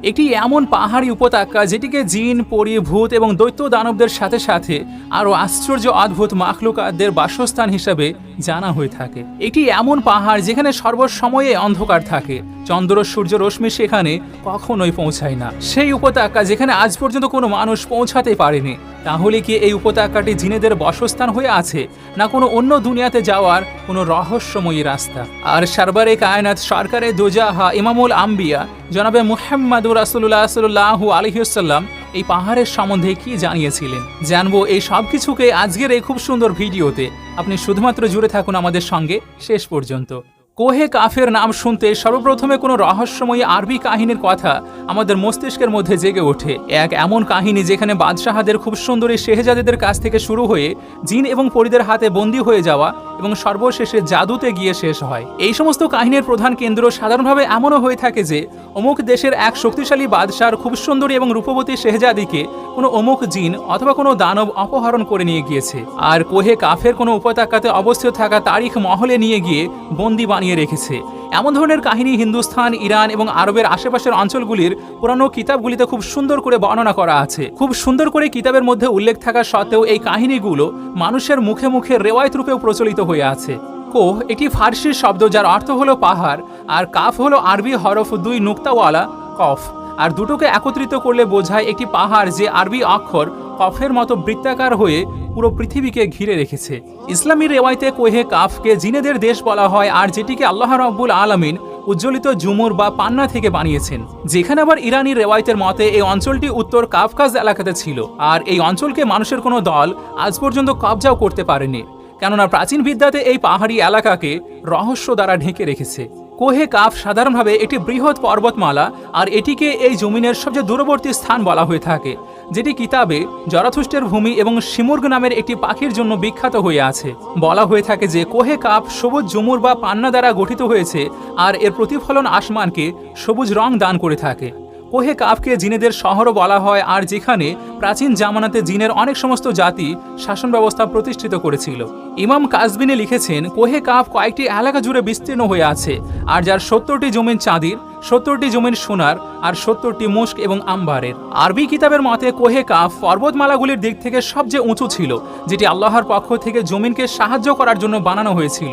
একটি এমন পাহাড়ি উপত্যকা যেটিকে জিন, পরী, ভূত এবং দৈত্য দানবদের সাথে সাথে আরও আশ্চর্য অদ্ভুত মাখলুকাতদের বাসস্থান হিসেবে জানা হয়ে থাকে। এটি এমন পাহাড় যেখানে সর্বসময়ে অন্ধকার থাকে, চন্দ্র সূর্য রশ্মি সেখানে কখনোই পৌঁছায় না। সেই উপত্যকা যেখানে আজ পর্যন্ত কোনো মানুষ পৌঁছাতে পারেনি। তাহলে কি এই উপত্যকাটি জিনেদের বাসস্থান হয়ে আছে, না কোনো অন্য দুনিয়াতে যাওয়ার কোনো রহস্যময়ী রাস্তা? আর সারবারে কায়নাত, সরকারে দোজাহা, ইমামুল আম্বিয়া জনাবে মুহাম্মাদুর রাসূলুল্লাহ সাল্লাল্লাহু আলাইহি ওয়াসাল্লাম এই পাহাড়ের সম্বন্ধে কি জানিয়েছিলেন, জানবো এই সব কিছুকে আজকের এই খুব সুন্দর ভিডিওতে। আপনি শুধুমাত্র জুড়ে থাকুন আমাদের সঙ্গে শেষ পর্যন্ত। কোহে কাফের নাম শুনতে সর্বপ্রথমে কোনো রহস্যময়ী আরবি কাহিনীর কথা আমাদের মস্তিষ্কের মধ্যে জেগে ওঠে। এক এমন কাহিনী যেখানে বাদশাহদের খুব সুন্দরী শেহজাদেদের কাছ থেকে শুরু হয়ে জিন এবং পরীদের হাতে বন্দী হয়ে যাওয়া এবং সর্বশেষে জাদুতে গিয়ে শেষ হয়। এই সমস্ত কাহিনীর প্রধান কেন্দ্র সাধারণভাবে এমনও হয়ে থাকে যে অমুক দেশের এক শক্তিশালী বাদশার খুব সুন্দরী এবং রূপবতী শেহজাদিকে কোনো অমুক জিন অথবা কোনো দানব অপহরণ করে নিয়ে গিয়েছে, আর কোহে কাফের কোনো উপত্যকাতে অবস্থিত থাকা তারিখ মহলে নিয়ে গিয়ে বন্দী বানিয়ে রেখেছে। এমন ধরনের কাহিনী হিন্দুস্তান, ইরান এবং আরবের আশেপাশের অঞ্চলগুলির পুরানো কিতাবগুলিতে খুব সুন্দর করে বর্ণনা করা আছে। খুব সুন্দর করে কিতাবের মধ্যে উল্লেখ থাকা সত্ত্বেও এই কাহিনীগুলো মানুষের মুখে মুখে রেওয়ায়ত রূপেও প্রচলিত হয়ে আছে। কোহ একটি ফার্সি শব্দ যার অর্থ হলো পাহাড়, আর কাফ হলো আরবি হরফ দুই নুক্তাওয়ালা কফ, আর দুটোকে একত্রিত করলে বোঝায় একটি পাহাড় যে আরবি অক্ষর কফের মতো বৃত্তাকার হয়ে পুরো পৃথিবীকে ঘিরে রেখেছে। ইসলামী রেওয়ায়তে কোহে কাফকে জিনেদের দেশ বলা হয়, আর যেটিকে আল্লাহ রাব্বুল আলামিন উজ্জ্বলিত ঝুমুর বা পান্না থেকে বানিয়েছেন। যেখানে আবার ইরানি রেওয়ায়তের মতে এই অঞ্চলটি উত্তর কাফকাজ এলাকাতে ছিল, আর এই অঞ্চলকে মানুষের কোনো দল আজ পর্যন্ত কবজাও করতে পারেনি, কেননা প্রাচীন বিদ্যাতে এই পাহাড়ি এলাকাকে রহস্য দ্বারা ঢেকে রেখেছে। কোহে কাফ সাধারণভাবে একটি বৃহৎ পর্বতমালা, আর এটিকে এই জমিনের সবচেয়ে দূরবর্তী স্থান বলা হয়ে থাকে, যেটি কিতাবে জরাথুষ্টের ভূমি এবং শিমুর্গ নামের একটি পাখির জন্য বিখ্যাত হয়ে আছে। বলা হয়ে থাকে যে কোহে কাফ সবুজ ঝুমুর বা পান্না দ্বারা গঠিত হয়েছে, আর এর প্রতিফলন আসমানকে সবুজ রং দান করে থাকে। কোহে কাফকে জিনেদের শহরও বলা হয়, আর যেখানে প্রাচীন জামানাতে জিনের অনেক সমস্ত জাতি শাসন ব্যবস্থা প্রতিষ্ঠিত করেছিল। ইমাম কাজবিনী লিখেছেন, কোহে কাফ কয়েকটি এলাকা জুড়ে বিস্তীর্ণ হয়ে আছে, আর যার 70টি জমিন চাঁদির, 70টি জমিন সোনার, আর 70টি মুস্ক এবং আম্বারের। আরবি কিতাবের মতে কোহে কাফ পর্বতমালাগুলির দিক থেকে সবচেয়ে উঁচু ছিল, যেটি আল্লাহর পক্ষ থেকে জমিনকে সাহায্য করার জন্য বানানো হয়েছিল।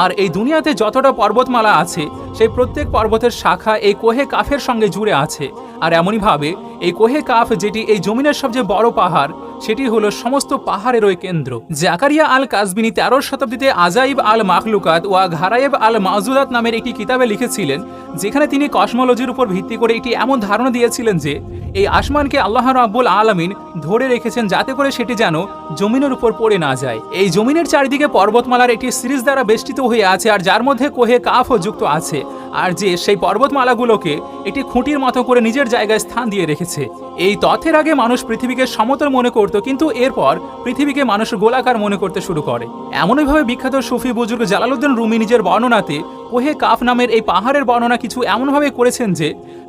আর এই দুনিয়াতে যতটা পর্বতমালা আছে, সেই প্রত্যেক পর্বতের শাখা এই কোহে কাফের সঙ্গে জুড়ে আছে। আর এমনইভাবে এই কোহে কাফ, যেটি এই জমিনের সবচেয়ে বড় পাহাড়, সেটি হলো সমস্ত পাহাড়েরই কেন্দ্র। জাকারিয়া আল কাজবিনী 13 শতাব্দীতে আজাইব আল মাখলুকাত ওয়া ঘারায়েব আল মাউজুদাত নামের একটি কিতাবে লিখেছিলেন, যেখানে তিনি কসমোলজির উপর ভিত্তি করে একটি এমন ধারণা দিয়েছিলেন যে এই আসমানকে আল্লাহ রাব্বুল আলামিন ধরে রেখেছেন যাতে করে সেটি যেন জমিনের উপর পড়ে না যায়। এই জমিনের চারিদিকে পর্বতমালার একটি সিরিজ দ্বারা বেষ্টিত হয়ে আছে, আর যার মধ্যে কোহে কাফও যুক্ত আছে, আর যে সেই পর্বতমালাগুলোকে একটি খুঁটির মতো করে নিজের জায়গায় স্থান দিয়ে রেখেছে। এই তথ্যের আগে মানুষ পৃথিবীকে সমতল মনে করত, কিন্তু এরপর পৃথিবীকে মানুষ গোলাকার মনে করতে শুরু করে। এমনইভাবে বিখ্যাত সুফি বুজুর্গ জালালউদ্দিন রুমি নিজের বর্ণনাতে কোহে কাফ নামের এই পাহাড়ের বর্ণনা কিছু এমনভাবে করেছেন যে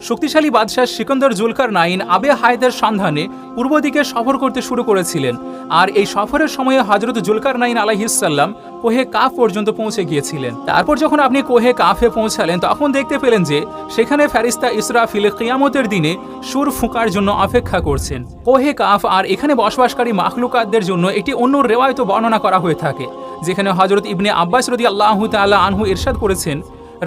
শক্তিশালী বাদশাহ সিকন্দর জুলকারনাইন আবে হায়দের সন্ধানে পূর্ব দিকে সফর করতে শুরু করেছিলেন, আর এই সফরের সময়ে হযরত জুলকারনাইন আলাইহিস সালাম কোহে কাফ পর্যন্ত পৌঁছে গিয়েছিলেন। তারপর যখন আপনি কোহে কাফে পৌঁছালেন, তখন দেখতে পেলেন যে সেখানে ফেরেশতা ইসরাফিল কিয়ামতের দিনে সুর ফুঁকার জন্য অপেক্ষা করছেন। কোহে কাফ আর এখানে বসবাসকারী মাখলুকাতদের জন্য একটি অন্য রেওয়ায়ত বর্ণনা করা হয়ে থাকে, যেখানে হযরত ইবনে আব্বাস রাদিয়াল্লাহু তাআলা আনহু ইরশাদ করেছেন,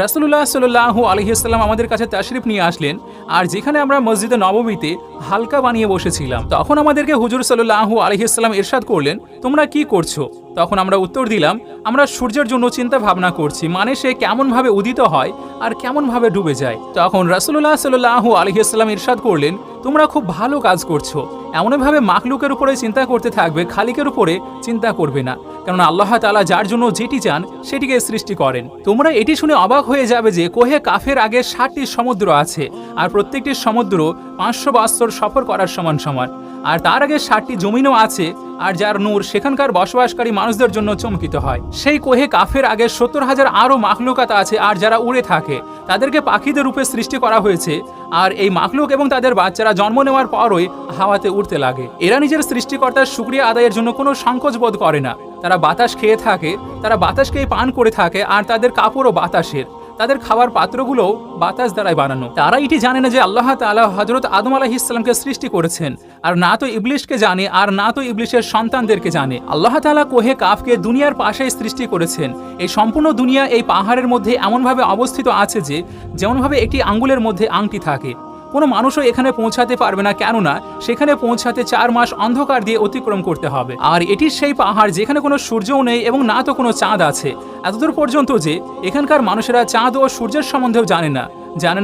রাসূলুল্লাহ সাল্লাল্লাহু আলাইহি ওয়াসাল্লাম আমাদের কাছে তাশরিফ নিয়ে আসলেন, আর যেখানে আমরা মসজিদে নববীতে হালকা বানিয়ে বসেছিলাম, তখন আমাদেরকে হুজুর সাল্লাল্লাহু আলাইহি ওয়াসাল্লাম ইরশাদ করলেন, তোমরা কি করছো? তখন আমরা উত্তর দিলাম, আমরা সূর্যের জন্য চিন্তা ভাবনা করছি, মানে সে কেমনভাবে উদিত হয় আর কেমনভাবে ডুবে যায়। তখন রাসূলুল্লাহ সাল্লাল্লাহু আলাইহি ওয়াসাল্লাম ইরশাদ করলেন, তোমরা খুব ভালো কাজ করছো। এমনভাবে মাখলুকের উপরে চিন্তা করতে থাকবে, খালিকের উপরে চিন্তা করবে না, কারণ আল্লাহ তাআলা যার জন্য যেটি চান সেটিকে সৃষ্টি করেন। তোমরা এটি শুনে অবাক হয়ে যাবে যে কোহে কাফের আগে 60টি সমুদ্র আছে, আর প্রত্যেকটি সমুদ্র 500 বছর সফর করার সমান সমান, আর তার আগে 60টি জমিনও আছে, আর যার নূর সেখানকার বসবাসকারী মানুষদের জন্য চমকিত হয়। সেই কোহে কাফের আগে 70,000 আরও মাখলুকাত আছে, আর যারা উড়ে থাকে তাদেরকে পাখিদের রূপে সৃষ্টি করা হয়েছে, আর এই মাখলুক এবং তাদের বাচ্চারা জন্ম নেওয়ার পরই হাওয়াতে উড়তে লাগে। এরা নিজের সৃষ্টিকর্তার শুকরিয়া আদায়ের জন্য কোনো সংকোচ বোধ করে না। তারা বাতাস খেয়ে থাকে, তারা বাতাসকেই পান করে থাকে, আর তাদের কাপড়ও বাতাসের। তাদের খাবার পাত্রগুলো বাতাস দ্বারাই বানানো। তারা এটি জানে না যে আল্লাহ তাআলা হযরত আদম আলাইহিস সালামকে সৃষ্টি করেছেন, আর না তো ইবলিশকে জানে আর না তো ইবলিশের সন্তানদেরকে জানে। আল্লাহ তাআলা কোহে কাফকে দুনিয়ার পাশেই সৃষ্টি করেছেন। এই সম্পূর্ণ দুনিয়া এই পাহাড়ের মধ্যে এমনভাবে অবস্থিত আছে যে যেমনভাবে একটি আঙ্গুলের মধ্যে আংটি থাকে। কোনো মানুষও এখানে পৌঁছাতে পারবে না, কেননা সেখানে পৌঁছাতে 4 মাস অন্ধকার দিয়ে অতিক্রম করতে হবে। আর এটি সেই পাহাড় যেখানে কোনো সূর্যও নেই এবং না তো কোনো চাঁদ আছে, এতদূর পর্যন্ত যে এখানকার মানুষেরা চাঁদ ও সূর্যের সম্বন্ধেও জানে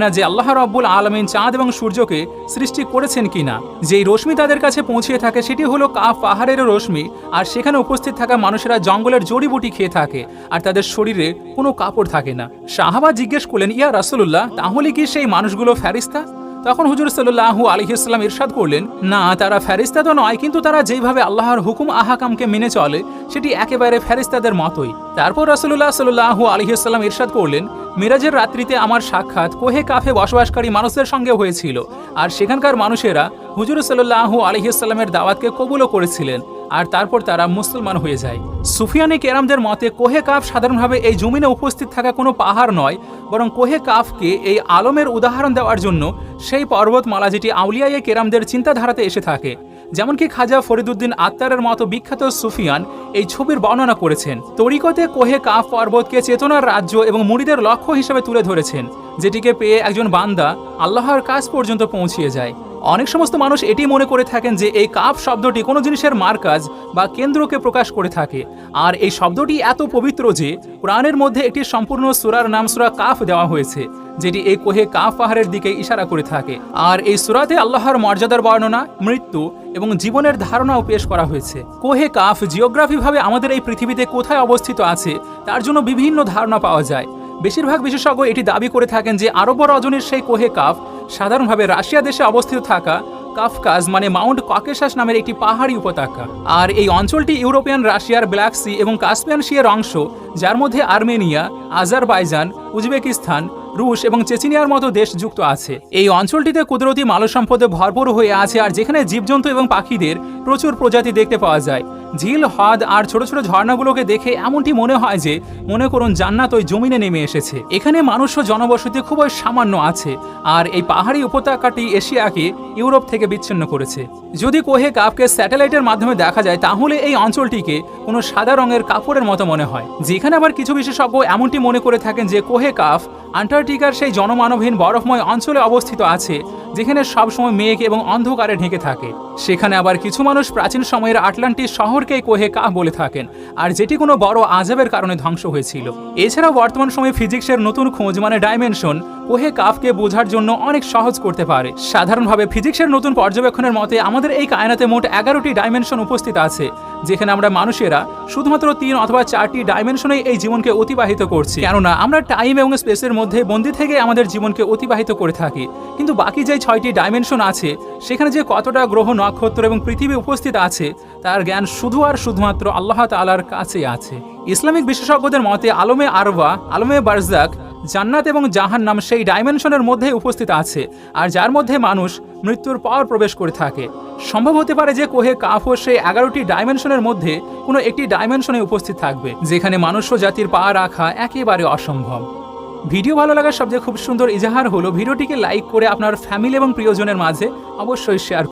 না যে আল্লাহ রাব্বুল আলামিন চাঁদ এবং সূর্যকে সৃষ্টি করেছেন কিনা। যেই রশ্মি তাদের কাছে পৌঁছিয়ে থাকে সেটি হলো কাফ পাহাড়ের রশ্মি, আর সেখানে উপস্থিত থাকা মানুষেরা জঙ্গলের জড়িবুটি খেয়ে থাকে আর তাদের শরীরে কোনো কাপড় থাকে না। সাহাবা জিজ্ঞেস করলেন, ইয়া রাসূলুল্লাহ, তাহলে কি সেই মানুষগুলো ফেরেশতা? তখন হুজুর সাল্লাল্লাহু আলাইহি ওয়াসাল্লাম ইরশাদ করলেন, না, তারা ফেরেশতা তো নয়, কিন্তু তারা যেভাবে আল্লাহর হুকুম আহকামকে মেনে চলে সেটি একেবারে ফেরেশতাদের মতোই। তারপর রাসূলুল্লাহ সাল্লাল্লাহু আলাইহি ওয়াসাল্লাম ইরশাদ করলেন, মিরাজের রাত্রিতে আমার সাক্ষাৎ কোহে কাফে বসবাসকারী মানুষদের সঙ্গে হয়েছিল, আর সেখানকার মানুষেরা হুজুর সাল্লাল্লাহু আলাইহি ওয়াসাল্লামের দাওয়াতকে কবুলও করেছিলেন, আর তারপর তারা মুসলমান হয়ে যায়। সুফিয়ানে কেরামদের মতে কোহে কাফ সাধারণভাবে এই জমিনে উপস্থিত থাকা কোনো পাহাড় নয়, বরং কোহে কাফকে এই আলমের উদাহরণ দেওয়ার জন্য সেই পর্বতমালা যেটি আউলিয়ায়ে কেরামদের চিন্তাধারাতে এসে থাকে। যেমনকি খাজা ফরিদুদ্দিন আত্তারের মতো বিখ্যাত সুফিয়ান এই ছবির বর্ণনা করেছেন। তরিকতে কোহে কাফ পর্বতকে চেতনার রাজ্য এবং মুরিদের লক্ষ্য হিসেবে তুলে ধরেছেন, যেটিকে পেয়ে একজন বান্দা আল্লাহর কাছ পর্যন্ত পৌঁছিয়ে যায়। অনেক সমস্ত মানুষ এটি মনে করে থাকেন যে এই কাফ শব্দটি কোনো জিনিসের মারকাজ বা কেন্দ্রকে প্রকাশ করে থাকে, আর এই শব্দটি এত পবিত্র যে কোরআনের মধ্যে একটি সম্পূর্ণ সূরার নাম সূরা কাফ দেওয়া হয়েছে, যেটি এই কোহে কাফ পাহাড়ের দিকে ইশারা করে থাকে। আর এই সূরাতে আল্লাহর মর্যাদার বর্ণনা, মৃত্যু এবং জীবনের ধারণাও পেশ করা হয়েছে। কোহে কাফ জিওগ্রাফিভাবে আমাদের এই পৃথিবীতে কোথায় অবস্থিত আছে তার জন্য বিভিন্ন ধারণা পাওয়া যায়। বেশিরভাগ বিশেষজ্ঞ এটি দাবি করে থাকেন যে আরব রজনীর সেই কোহে কাফ সাধারণভাবে রাশিয়া দেশে অবস্থিত থাকা কাফকাজ মানে মাউন্ট ককেশাস নামের একটি পাহাড়ি উপত্যকা। আর এই অঞ্চলটি ইউরোপিয়ান রাশিয়ার ব্ল্যাক সি এবং কাস্পিয়ান সির অংশ, যার মধ্যে আর্মেনিয়া, আজারবাইজান, উজবেকিস্তান, রুশ এবং চেচিনিয়ার মতো দেশ যুক্ত আছে। এই অঞ্চলটিতে কুদরতি মানব সম্পদে ভরপুর হয়ে আছে, আর যেখানে জীবজন্তু এবং পাখিদের প্রচুর প্রজাতি দেখতে পাওয়া যায়। ঝিল, হ্রদ আর ছোট ছোট ঝর্ণাগুলোকে দেখে এমনটি মনে হয় যে মনে করুন জান্নাত ওই জমিনে নেমে এসেছে। এখানে মানুষ ও জনবসতি খুবই সামান্য আছে, আর এই পাহাড়ি উপত্যকাটি এশিয়াকে ইউরোপ থেকে বিচ্ছিন্ন করেছে। যদি কোহে কাফকে স্যাটেলাইটের মাধ্যমে দেখা যায় তাহলে এই অঞ্চলটিকে কোনো সাদা রঙের কাপড়ের মতো মনে হয়। যেখানে আবার কিছু বিশেষজ্ঞ এমনটি মনে করে থাকেন যে কোহে কাফ আন্টার্কটিকার সেই জনমানবহীন বরফময় অঞ্চলে অবস্থিত আছে, যেখানে সবসময় মেঘ এবং অন্ধকারে ঢেকে থাকে। সেখানে আবার কিছু মানুষ প্রাচীন সময়ের আটলান্টিস শহরকেই কোহে কাফ বলে থাকেন, আর যেটি কোনো বড় আযাবের কারণে ধ্বংস হয়েছিল। এছাড়াও বর্তমান সময়ে ফিজিক্সের নতুন খোঁজ মানে ডাইমেনশন কোহে কাফকে বোঝার জন্য অনেক সহজ করতে পারে। সাধারণভাবে ফিজিক্সের নতুন পর্যবেক্ষণের মতে আমাদের এই কায়নাতে মোট 11টি ডাইমেনশন উপস্থিত আছে, যেখানে আমরা মানুষেরা শুধুমাত্র 3 অথবা 4টি ডাইমেনশনে এই জীবনকে অতিবাহিত করছি, কেননা আমরা টাইম এবং স্পেসের মধ্যে বন্দী থেকে আমাদের জীবনকে অতিবাহিত করে থাকি। কিন্তু বাকি যে 6টি ডাইমেনশন আছে সেখানে যে কতটা গ্রহ, নক্ষত্র এবং পৃথিবী উপস্থিত আছে তার জ্ঞান শুধু আর শুধুমাত্র আল্লাহ তাআলার কাছেই আছে। ইসলামিক বিশেষজ্ঞদের মতে আলমে আরওয়া, আলমে বারজাক, জান্নাত এবং জাহান্নাম সেই ডাইমেনশনের মধ্যে উপস্থিত আছে, আর যার মধ্যে মানুষ মৃত্যুর পর প্রবেশ করে থাকে। সম্ভব হতে পারে যে কোহে কাফ সেই 11টি ডাইমেনশনের মধ্যে কোনো একটি ডাইমেনশনে উপস্থিত থাকবে, যেখানে মানুষ্য জাতির পা রাখা একেবারে অসম্ভব। ভিডিও ভালো লাগার সবচেয়ে খুব সুন্দর ইজাহার হলো ভিডিওটিকে লাইক করে আপনার ফ্যামিলি এবং প্রিয়জনের মাঝে অবশ্যই শেয়ার